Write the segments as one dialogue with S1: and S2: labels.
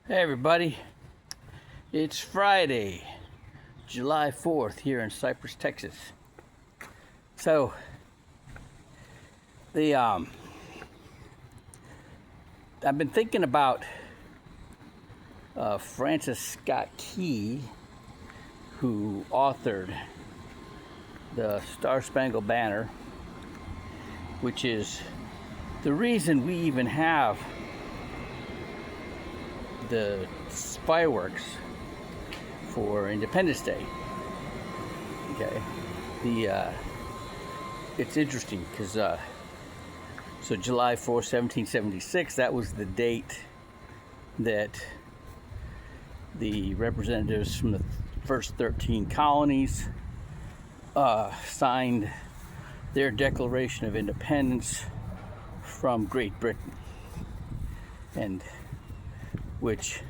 S1: Hey everybody, it's Friday, July 4th here in Cypress, Texas. So, I've been thinking about Francis Scott Key, who authored the Star Spangled Banner, which is the reason we even have the fireworks for Independence Day. Okay, it's interesting because so July 4th, 1776, that was the date that the representatives from the first 13 colonies signed their Declaration of Independence from Great Britain, and which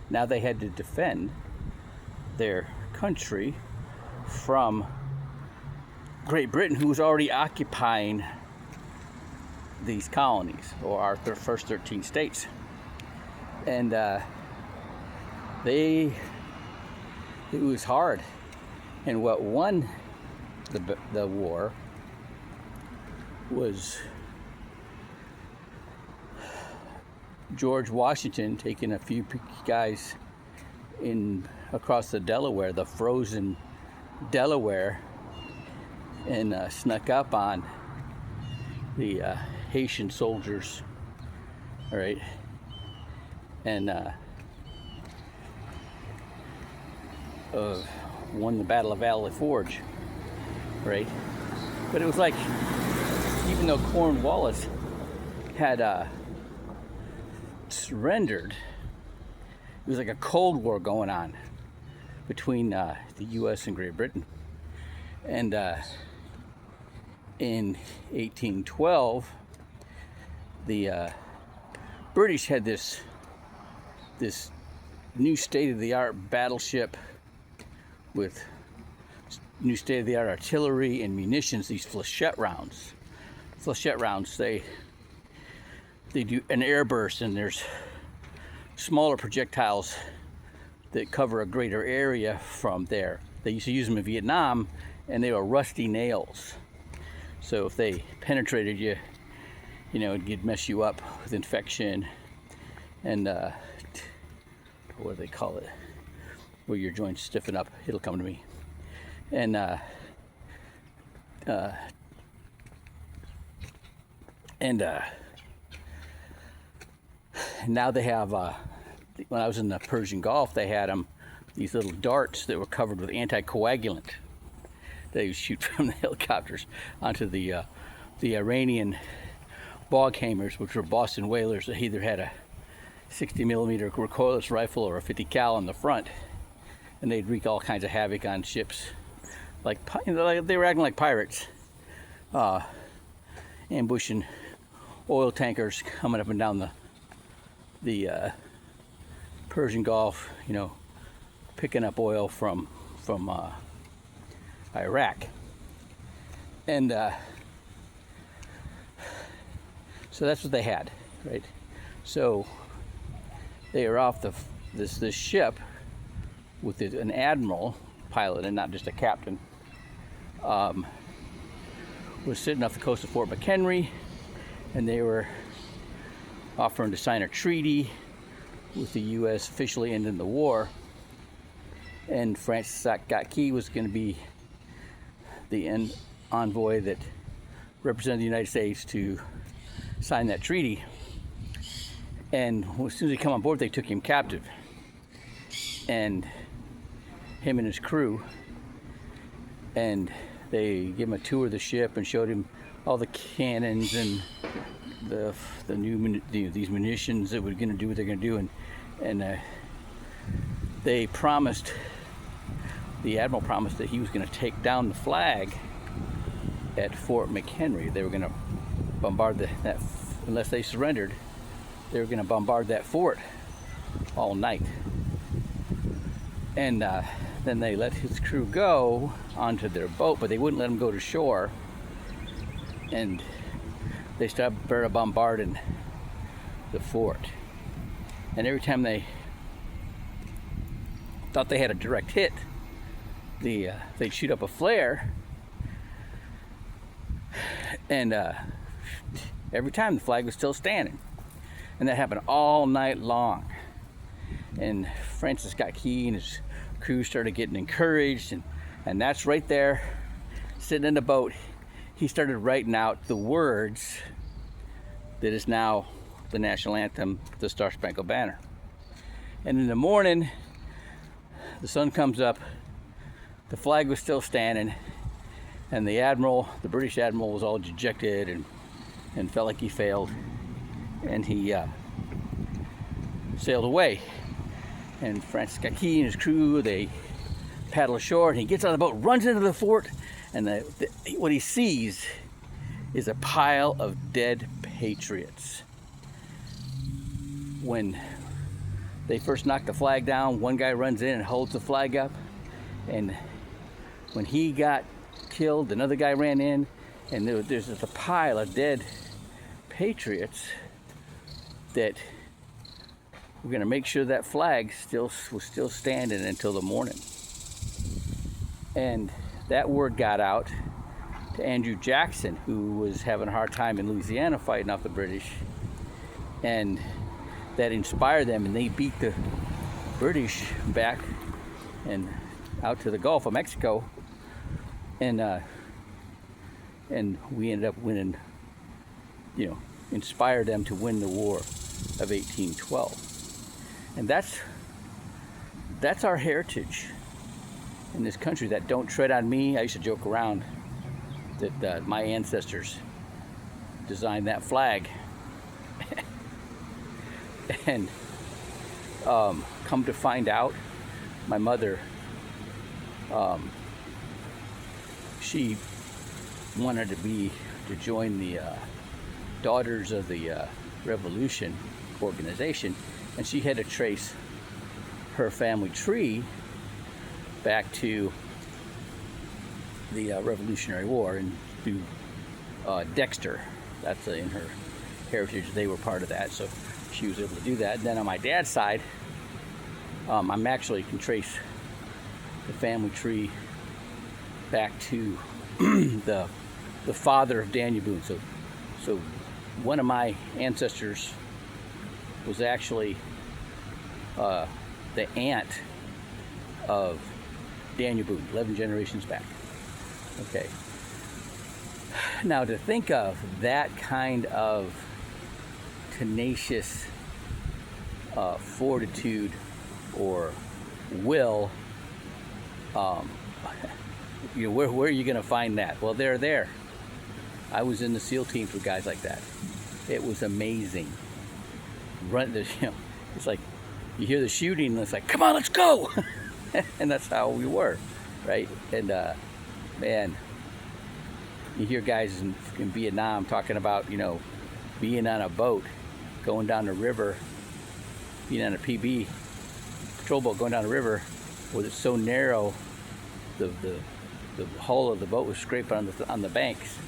S1: now they had to defend their country from Great Britain, who was already occupying these colonies, or our first 13 states. And it was hard. And what won the war was George Washington taking a few guys across the Delaware, the frozen Delaware, and snuck up on the Haitian soldiers, all right, and won the Battle of Valley Forge, right? But it was like, even though Cornwallis had surrendered, it was like a Cold War going on between the U.S. and Great Britain. And in 1812, the British had this new state-of-the-art battleship with new state-of-the-art artillery and munitions. These flechette rounds. They do an airburst, and there's smaller projectiles that cover a greater area from there. They used to use them in Vietnam, and they were rusty nails. So if they penetrated you, it could mess you up with infection and what do they call it? Where your joints stiffen up. It'll come to me. And now they have, when I was in the Persian Gulf, they had these little darts that were covered with anticoagulant. They would shoot from the helicopters onto the Iranian Boghammers, which were Boston whalers that either had a 60 millimeter recoilless rifle or a 50 cal on the front, and they'd wreak all kinds of havoc on ships. Like they were acting like pirates, ambushing oil tankers coming up and down the Persian Gulf, picking up oil from Iraq. And so that's what they had, right? So they were off this ship with an admiral pilot and not just a captain. Was sitting off the coast of Fort McHenry, and they were offering to sign a treaty with the U.S. officially ending the war. And Francis Scott Key was going to be the envoy that represented the United States to sign that treaty. And as soon as he came on board, they took him captive, and him and his crew, and they gave him a tour of the ship and showed him all the cannons and the new these munitions that were going to do what they're going to do, and they promised, the admiral promised that he was going to take down the flag at Fort McHenry. They were going to bombard that unless they surrendered. They were going to bombard that fort all night. And then they let his crew go onto their boat, but they wouldn't let them go to shore. And they started bombarding the fort. And every time they thought they had a direct hit, they'd shoot up a flare, and every time the flag was still standing. And that happened all night long. And Francis Scott Key and his crew started getting encouraged, and that's right there, sitting in the boat, he started writing out the words that is now the national anthem, the Star Spangled Banner. And in the morning, the sun comes up, the flag was still standing, and the British admiral, was all dejected and felt like he failed, and he sailed away. And Francis Scott Key and his crew, they paddle ashore, and he gets on the boat, runs into the fort, and what he sees is a pile of dead patriots. When they first knocked the flag down, one guy runs in and holds the flag up, and when he got killed, another guy ran in, and there's just a pile of dead patriots that we're going to make sure that flag was still standing until the morning. And that word got out to Andrew Jackson, who was having a hard time in Louisiana fighting off the British, and that inspired them, and they beat the British back and out to the Gulf of Mexico, and we ended up winning, inspired them to win the War of 1812. And that's our heritage in this country, that don't tread on me. I used to joke around that my ancestors designed that flag. And come to find out, my mother, she wanted to join the Daughters of the Revolution organization, and she had to trace her family tree back to the Revolutionary War and through Dexter. That's in her heritage. They were part of that, so she was able to do that. And then on my dad's side, I'm actually can trace the family tree back to the father of Daniel Boone. So one of my ancestors was actually the aunt of Daniel Boone, 11 generations back. Okay. Now, to think of that kind of tenacious fortitude or will, where are you going to find that? Well, they're there. I was in the SEAL teams with guys like that. It was amazing. It's like you hear the shooting, and it's like, come on, let's go. And that's how we were, right? And man, you hear guys in Vietnam talking about, being on a boat, going down the river, being on a PB patrol boat going down the river, where it's so narrow, the hull of the boat was scraping on the banks,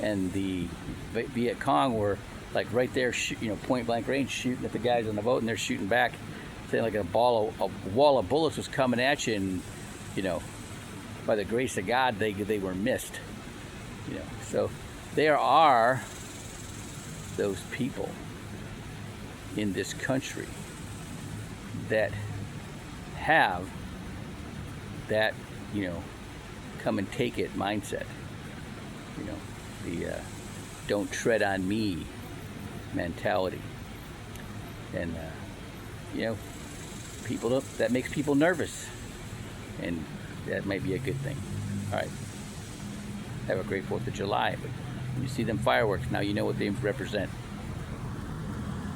S1: and the Viet Cong were like right there, point blank range, shooting at the guys on the boat, and they're shooting back, saying like a wall of bullets was coming at you, and by the grace of God, they were missed. So there are those people in this country that have that, come and take it mindset. The don't tread on me mentality. And, that makes people nervous. And that might be a good thing. All right. Have a great 4th of July. But when you see them fireworks, now you know what they represent.